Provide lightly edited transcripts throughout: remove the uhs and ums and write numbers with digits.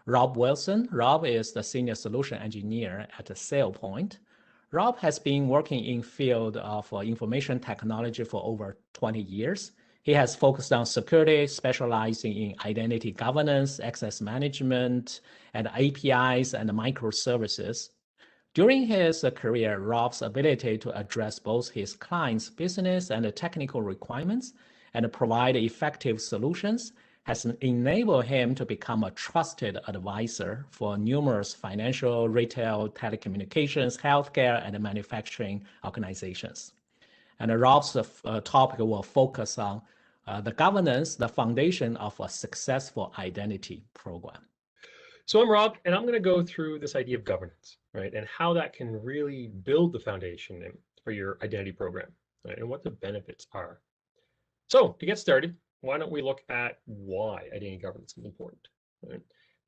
Rob Wilson. Rob is the Senior Solution Engineer at SailPoint. Rob has been working in field of information technology for over 20 years. He has focused on security, specializing in identity governance, access management, and APIs and microservices. During his career, Rob's ability to address both his clients' business and technical requirements and provide effective solutions has enabled him to become a trusted advisor for numerous financial, retail, telecommunications, healthcare, and manufacturing organizations. And Rob's topic will focus on the governance, the foundation of a successful identity program. So I'm Rob, and I'm going to go through this idea of governance, right? And how that can really build the foundation for your identity program, right? And what the benefits are. So to get started, why don't we look at why identity governance is important, right?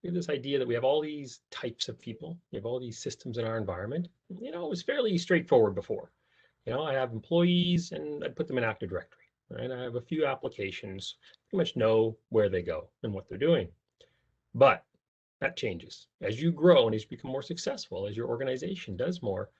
We have this idea that we have all these types of people, we have all these systems in our environment. You know, it was fairly straightforward before. You know, I have employees and I put them in Active Directory, right? I have a few applications, pretty much know where they go and what they're doing. But that changes. As you grow and as you become more successful, as your organization does more,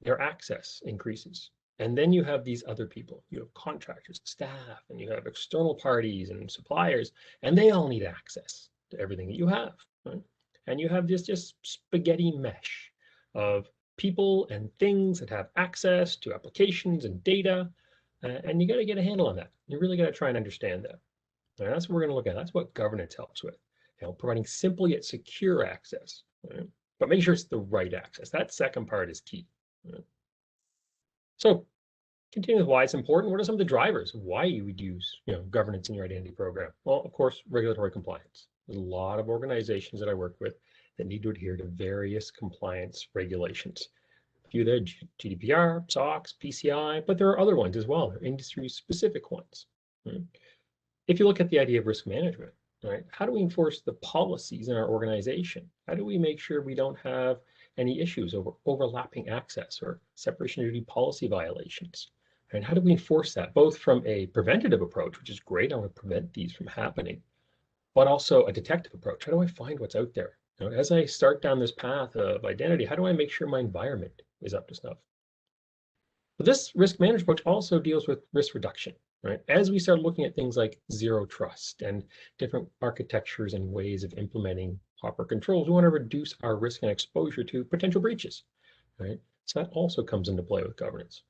their access increases. And then you have these other people. You have contractors, staff, and you have external parties and suppliers, and they all need access to everything that you have, right? And you have this just spaghetti mesh of people and things that have access to applications and data, and you got to get a handle on that. You really got to try and understand that. And that's what we're going to look at. That's what governance helps with. You know, providing simple yet secure access, right? But make sure it's the right access. That second part is key. Right? So, continue with why it's important. What are some of the drivers of why you would use, governance in your identity program? Well, of course, regulatory compliance. There's a lot of organizations that I work with that need to adhere to various compliance regulations. A few there, GDPR, SOX, PCI, but there are other ones as well. They're industry-specific ones. Right? If you look at the idea of risk management, right? How do we enforce the policies in our organization? How do we make sure we don't have any issues over overlapping access or separation of duty policy violations? And how do we enforce that, both from a preventative approach, which is great, I want to prevent these from happening, but also a detective approach. How do I find what's out there? As I start down this path of identity, how do I make sure my environment is up to snuff? But this risk management approach also deals with risk reduction. Right? As we start looking at things like zero trust and different architectures and ways of implementing proper controls, we want to reduce our risk and exposure to potential breaches. Right? So that also comes into play with governance.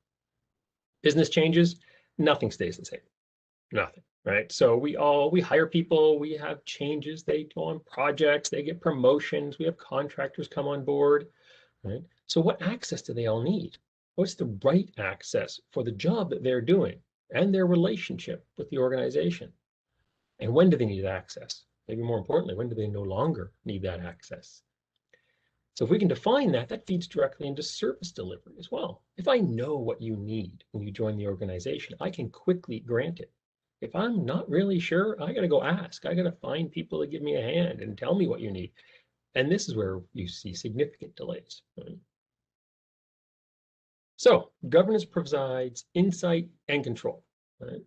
Business changes, nothing stays the same. Nothing. Right? So we hire people, we have changes, they go on projects, they get promotions, we have contractors come on board. Right? So what access do they all need? What's the right access for the job that they're doing and their relationship with the organization? And when do they need access? Maybe more importantly, when do they no longer need that access? So if we can define that, that feeds directly into service delivery as well. If I know what you need when you join the organization, I can quickly grant it. If I'm not really sure, I got to go ask. I got to find people to give me a hand and tell me what you need. And this is where you see significant delays. Right? So governance provides insight and control. Right?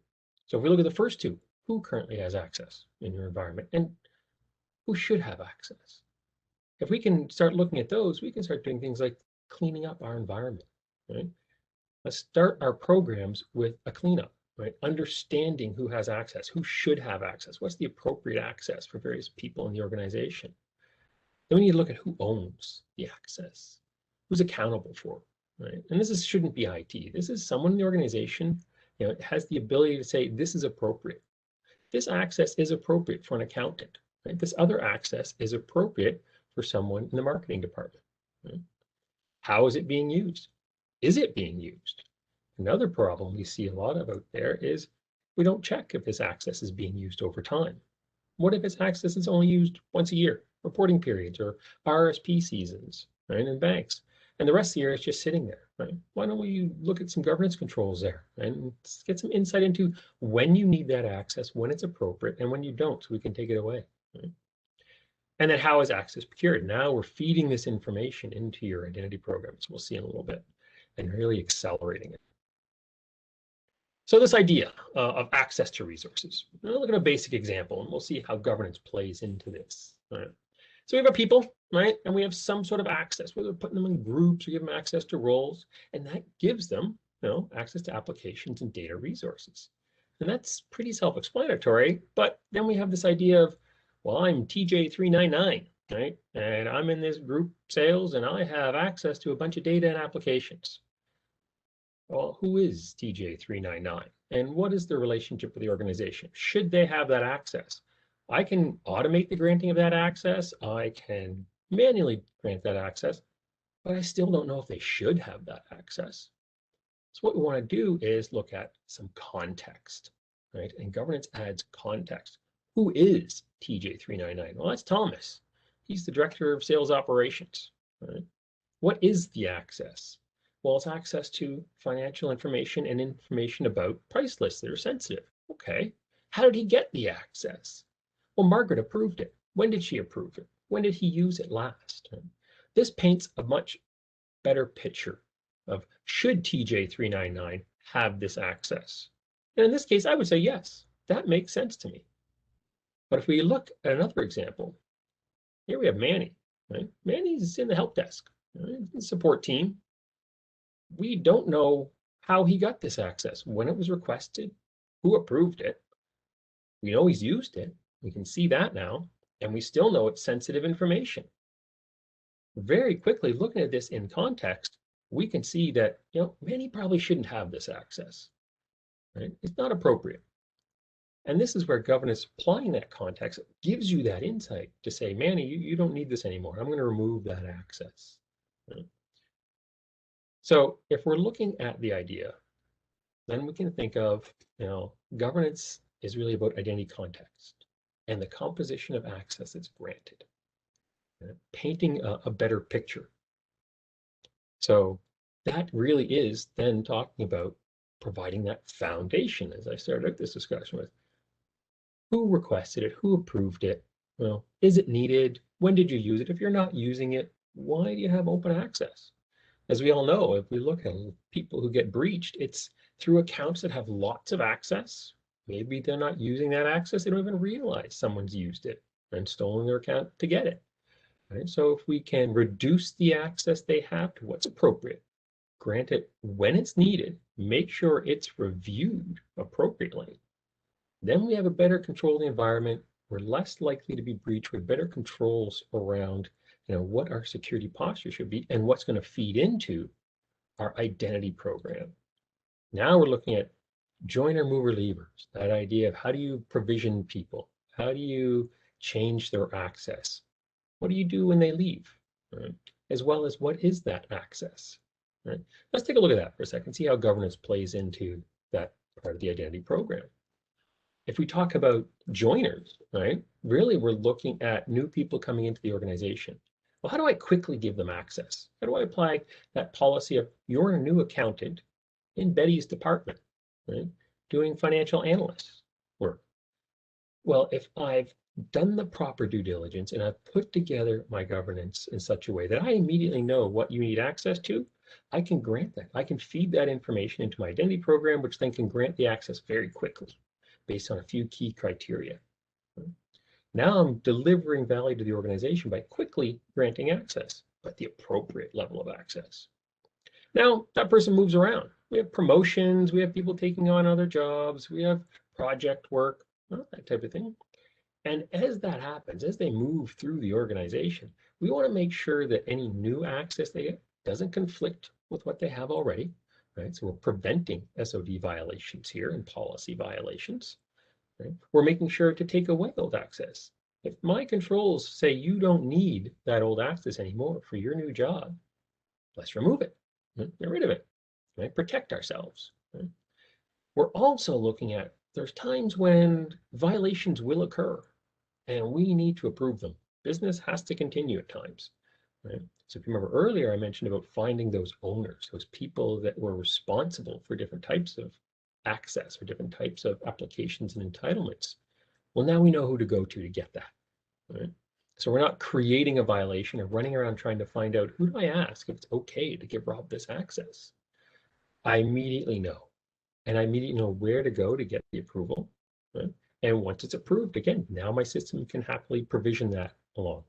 So if we look at the first two, who currently has access in your environment and who should have access? If we can start looking at those, we can start doing things like cleaning up our environment. Right? Let's start our programs with a cleanup, right? Understanding who has access, who should have access, what's the appropriate access for various people in the organization. Then we need to look at who owns the access, who's accountable for it. Right? And this shouldn't be IT. This is someone in the organization, has the ability to say, this is appropriate. This access is appropriate for an accountant. Right? This other access is appropriate for someone in the marketing department. Right? How is it being used? Is it being used? Another problem we see a lot of out there is we don't check if this access is being used over time. What if this access is only used once a year, reporting periods or RSP seasons, right, in banks? And the rest of the year is just sitting there, right? Why don't we look at some governance controls there and get some insight into when you need that access, when it's appropriate, and when you don't, so we can take it away. Right? And then how is access procured? Now we're feeding this information into your identity programs. We'll see in a little bit, and really accelerating it. So this idea of access to resources. We'll look at a basic example, and we'll see how governance plays into this. Right? So we have our people, right? And we have some sort of access, whether we're putting them in groups or give them access to roles, and that gives them, access to applications and data resources. And that's pretty self-explanatory, but then we have this idea of, well, I'm TJ399, right? And I'm in this group sales and I have access to a bunch of data and applications. Well, who is TJ399? And what is the relationship with the organization? Should they have that access? I can automate the granting of that access. I can manually grant that access, but I still don't know if they should have that access. So what we want to do is look at some context, right? And governance adds context. Who is TJ399? Well, that's Thomas. He's the director of sales operations, right? What is the access? Well, it's access to financial information and information about price lists that are sensitive. Okay. How did he get the access? Well, Margaret approved it. When did she approve it? When did he use it last? This paints a much better picture of should TJ399 have this access? And in this case, I would say yes, that makes sense to me. But if we look at another example, here we have Manny, right? Manny's in the help desk, right? Support team. We don't know how he got this access, when it was requested, who approved it. We know he's used it. We can see that now, and we still know it's sensitive information. Very quickly, looking at this in context, we can see that, Manny probably shouldn't have this access, right? It's not appropriate. And this is where governance, applying that context, gives you that insight to say, Manny, you don't need this anymore. I'm going to remove that access. Right? So if we're looking at the idea, then we can think of, governance is really about identity context and the composition of access that's granted, right? Painting a better picture. So that really is then talking about providing that foundation, as I started out this discussion with. Who requested it? Who approved it? Well, is it needed? When did you use it? If you're not using it, why do you have open access? As we all know, if we look at people who get breached, it's through accounts that have lots of access. Maybe they're not using that access. They don't even realize someone's used it and stolen their account to get it. Right? So if we can reduce the access they have to what's appropriate, grant it when it's needed, make sure it's reviewed appropriately, then we have a better control of the environment. We're less likely to be breached with better controls around what our security posture should be and what's going to feed into our identity program. Now we're looking at joiner, mover, leavers, that idea of how do you provision people? How do you change their access? What do you do when they leave? Right? As well as what is that access? Right? Let's take a look at that for a second, see how governance plays into that part of the identity program. If we talk about joiners, right, really we're looking at new people coming into the organization. Well, how do I quickly give them access? How do I apply that policy of you're a new accountant in Betty's department, right, doing financial analyst work? Well, if I've done the proper due diligence and I've put together my governance in such a way that I immediately know what you need access to, I can grant that. I can feed that information into my identity program, which then can grant the access very quickly based on a few key criteria. Now I'm delivering value to the organization by quickly granting access, but the appropriate level of access. Now that person moves around. We have promotions, we have people taking on other jobs, we have project work, that type of thing. And as that happens, as they move through the organization, we want to make sure that any new access they get doesn't conflict with what they have already, right? So we're preventing SOD violations here and policy violations, right? We're making sure to take away old access. If my controls say you don't need that old access anymore for your new job, let's remove it, right? Get rid of it, right? Protect ourselves, right? We're also looking at, there's times when violations will occur and we need to approve them. Business has to continue at times, right? So if you remember earlier, I mentioned about finding those owners, those people that were responsible for different types of access or different types of applications and entitlements. Well, now we know who to go to get that, right? So we're not creating a violation or running around trying to find out, who do I ask if it's okay to give Rob this access? I immediately know, and I immediately know where to go to get the approval, right? And once it's approved, again, now my system can happily provision that along.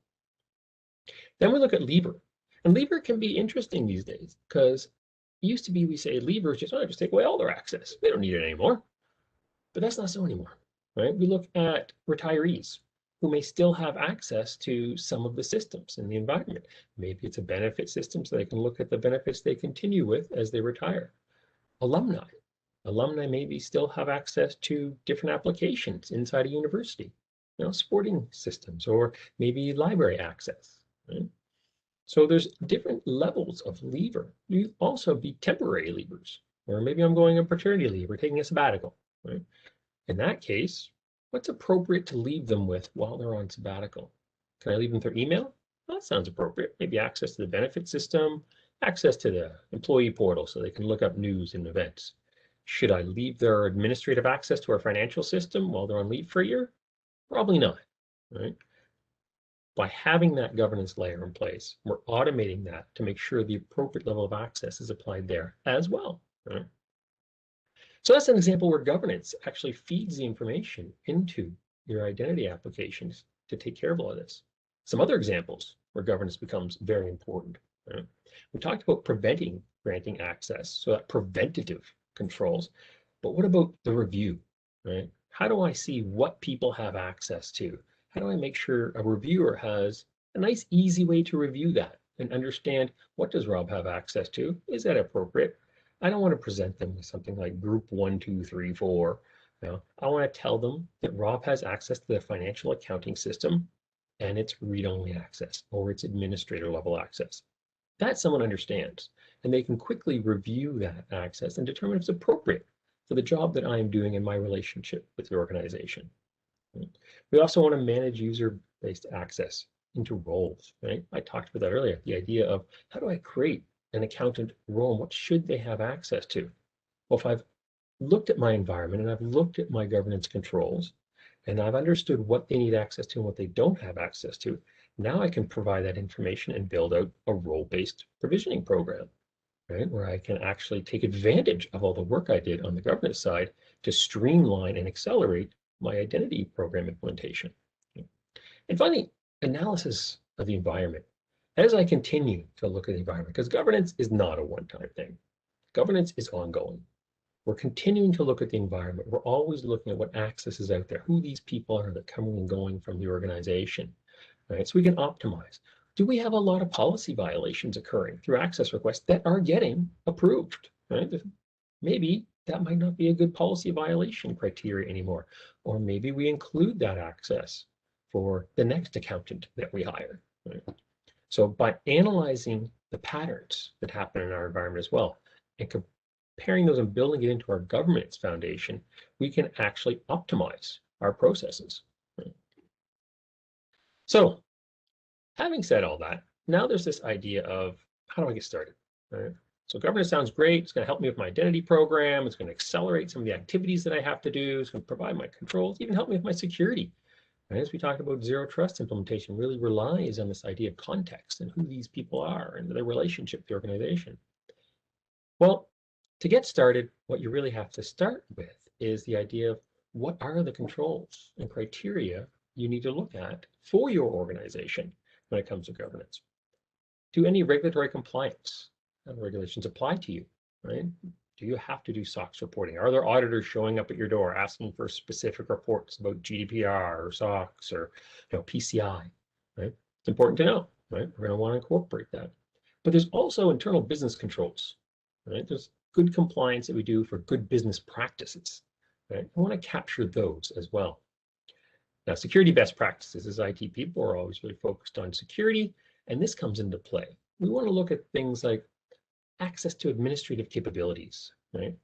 Then we look at lever. And lever can be interesting these days because it used to be we say levers just take away all their access. They don't need it anymore. But that's not so anymore, right? We look at retirees who may still have access to some of the systems in the environment. Maybe it's a benefit system so they can look at the benefits they continue with as they retire. Alumni. Alumni maybe still have access to different applications inside a university, sporting systems, or maybe library access, right? So there's different levels of lever. You also be temporary levers, or maybe I'm going on paternity leave or taking a sabbatical, right? In that case, what's appropriate to leave them with while they're on sabbatical? Can I leave them through email? Well, that sounds appropriate. Maybe access to the benefit system, access to the employee portal so they can look up news and events. Should I leave their administrative access to our financial system while they're on leave for a year? Probably not, right? By having that governance layer in place, we're automating that to make sure the appropriate level of access is applied there as well, right? So that's an example where governance actually feeds the information into your identity applications to take care of all of this. Some other examples where governance becomes very important, right? We talked about preventing granting access, so that preventative controls. But what about the review, right? How do I see what people have access to? How do I make sure a reviewer has a nice, easy way to review that and understand what does Rob have access to? Is that appropriate? I don't want to present them with something like group 1, 2, 3, 4. I want to tell them that Rob has access to the financial accounting system and it's read-only access or it's administrator level access. That someone understands, and they can quickly review that access and determine if it's appropriate for the job that I am doing in my relationship with the organization. We also want to manage user-based access into roles, right? I talked about that earlier, the idea of how do I create an accountant role? What should they have access to? Well, if I've looked at my environment and I've looked at my governance controls and I've understood what they need access to and what they don't have access to, now I can provide that information and build out a role-based provisioning program, right? Where I can actually take advantage of all the work I did on the governance side to streamline and accelerate my identity program implementation. And finally, analysis of the environment. As I continue to look at the environment, because governance is not a one-time thing. Governance is ongoing. We're continuing to look at the environment. We're always looking at what access is out there, who these people are that are coming and going from the organization, right? So we can optimize. Do we have a lot of policy violations occurring through access requests that are getting approved, right? Maybe that might not be a good policy violation criteria anymore. Or maybe we include that access for the next accountant that we hire, right? So by analyzing the patterns that happen in our environment as well, and comparing those and building it into our governance foundation, we can actually optimize our processes. Right? So having said all that, now there's this idea of how do I get started? Right? So governance sounds great. It's going to help me with my identity program. It's going to accelerate some of the activities that I have to do. It's going to provide my controls, even help me with my security. And as we talked about, zero trust implementation really relies on this idea of context and who these people are and their relationship with the organization. Well, to get started, what you really have to start with is the idea of what are the controls and criteria you need to look at for your organization when it comes to governance. Do any regulatory compliance regulations apply to you, right? Do you have to do SOX reporting? Are there auditors showing up at your door asking for specific reports about GDPR or SOX or PCI, right? It's important to know, right? We're going to want to incorporate that. But there's also internal business controls, right? There's good compliance that we do for good business practices, right? I want to capture those as well. Now, security best practices, as IT people are always really focused on security, and this comes into play. We want to look at things like access to administrative capabilities, right?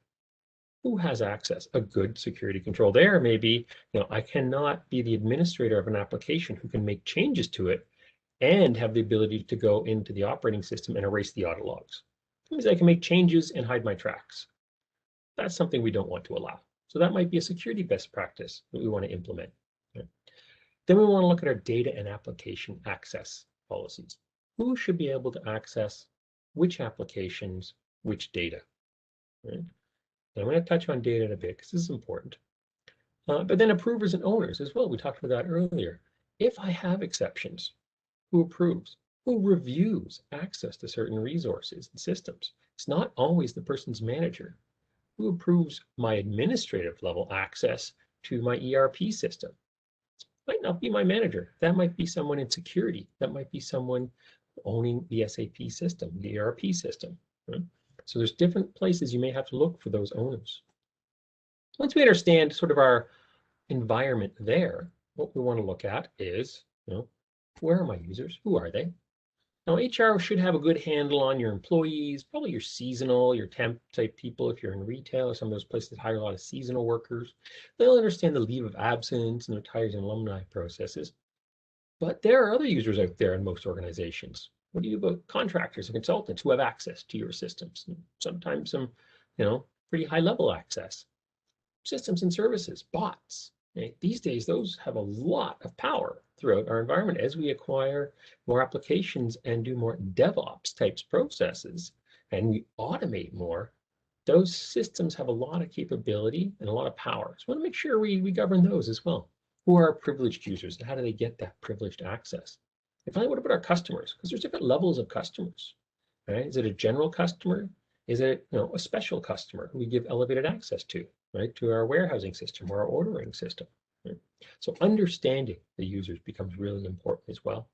Who has access? A good security control there may be, I cannot be the administrator of an application who can make changes to it and have the ability to go into the operating system and erase the audit logs. That means I can make changes and hide my tracks. That's something we don't want to allow. So that might be a security best practice that we want to implement. Right? Then we want to look at our data and application access policies. Who should be able to access which applications, which data, right? And I'm going to touch on data in a bit because this is important. But then approvers and owners as well. We talked about that earlier. If I have exceptions, who approves? Who reviews access to certain resources and systems? It's not always the person's manager. Who approves my administrative level access to my ERP system? Might not be my manager. That might be someone in security. That might be someone owning the SAP system, the ERP system. Right? So there's different places you may have to look for those owners. Once we understand sort of our environment there, what we want to look at is, where are my users? Who are they? Now, HR should have a good handle on your employees, probably your seasonal, your temp type people. If you're in retail or some of those places that hire a lot of seasonal workers, they'll understand the leave of absence and retires and alumni processes. But there are other users out there in most organizations. What do you do about contractors and consultants who have access to your systems? Sometimes some, pretty high level access. Systems and services, bots. Right? These days, those have a lot of power throughout our environment as we acquire more applications and do more DevOps types processes and we automate more. Those systems have a lot of capability and a lot of power. So we want to make sure we govern those as well. Who are our privileged users and how do they get that privileged access? And finally, what about our customers? Because there's different levels of customers. Right? Is it a general customer? Is it a special customer who we give elevated access to, right? To our warehousing system or our ordering system. Right? So understanding the users becomes really important as well.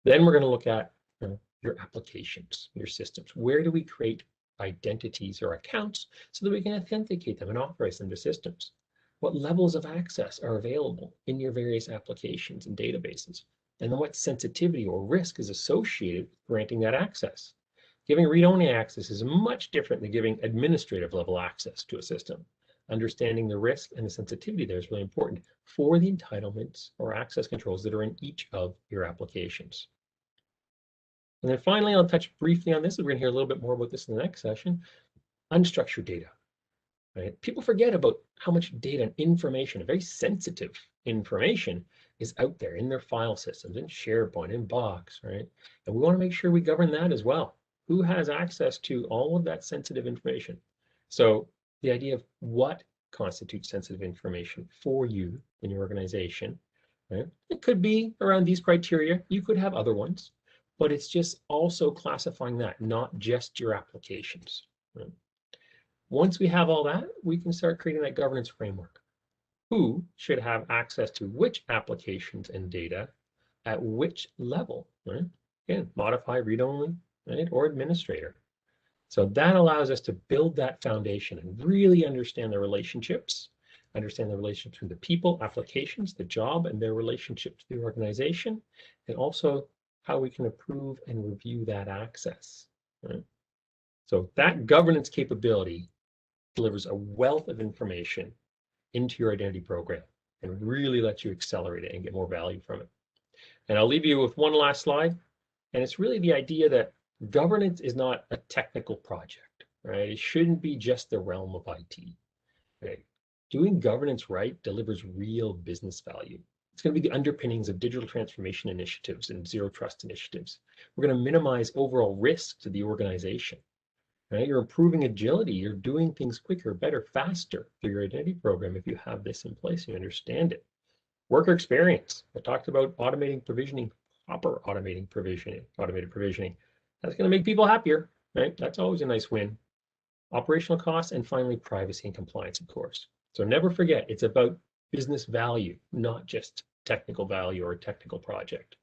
Then we're going to look at your applications, your systems. Where do we create identities or accounts so that we can authenticate them and authorize them to systems? What levels of access are available in your various applications and databases? And then what sensitivity or risk is associated with granting that access? Giving read-only access is much different than giving administrative level access to a system. Understanding the risk and the sensitivity there is really important for the entitlements or access controls that are in each of your applications. And then finally, I'll touch briefly on this. We're going to hear a little bit more about this in the next session. Unstructured data. Right? People forget about how much data and information, very sensitive information, is out there in their file systems, in SharePoint, in Box, right? And we want to make sure we govern that as well. Who has access to all of that sensitive information? So the idea of what constitutes sensitive information for you in your organization, right? It could be around these criteria. You could have other ones, but it's just also classifying that, not just your applications. Right? Once we have all that, we can start creating that governance framework. Who should have access to which applications and data at which level, right? Again, modify, read-only, right? Or administrator. So that allows us to build that foundation and really understand the relationships, understand the relationship between the people, applications, the job, and their relationship to the organization, and also how we can approve and review that access. Right? So that governance capability delivers a wealth of information into your identity program and really lets you accelerate it and get more value from it. And I'll leave you with one last slide. And it's really the idea that governance is not a technical project, right? It shouldn't be just the realm of IT. Right? Doing governance right delivers real business value. It's going to be the underpinnings of digital transformation initiatives and zero trust initiatives. We're going to minimize overall risk to the organization. Right? You're improving agility. You're doing things quicker, better, faster through your identity program if you have this in place and you understand it. Worker experience. I talked about automating provisioning, proper automated provisioning. That's going to make people happier, right? That's always a nice win. Operational costs, and finally, privacy and compliance, of course. So never forget, it's about business value, not just technical value or a technical project.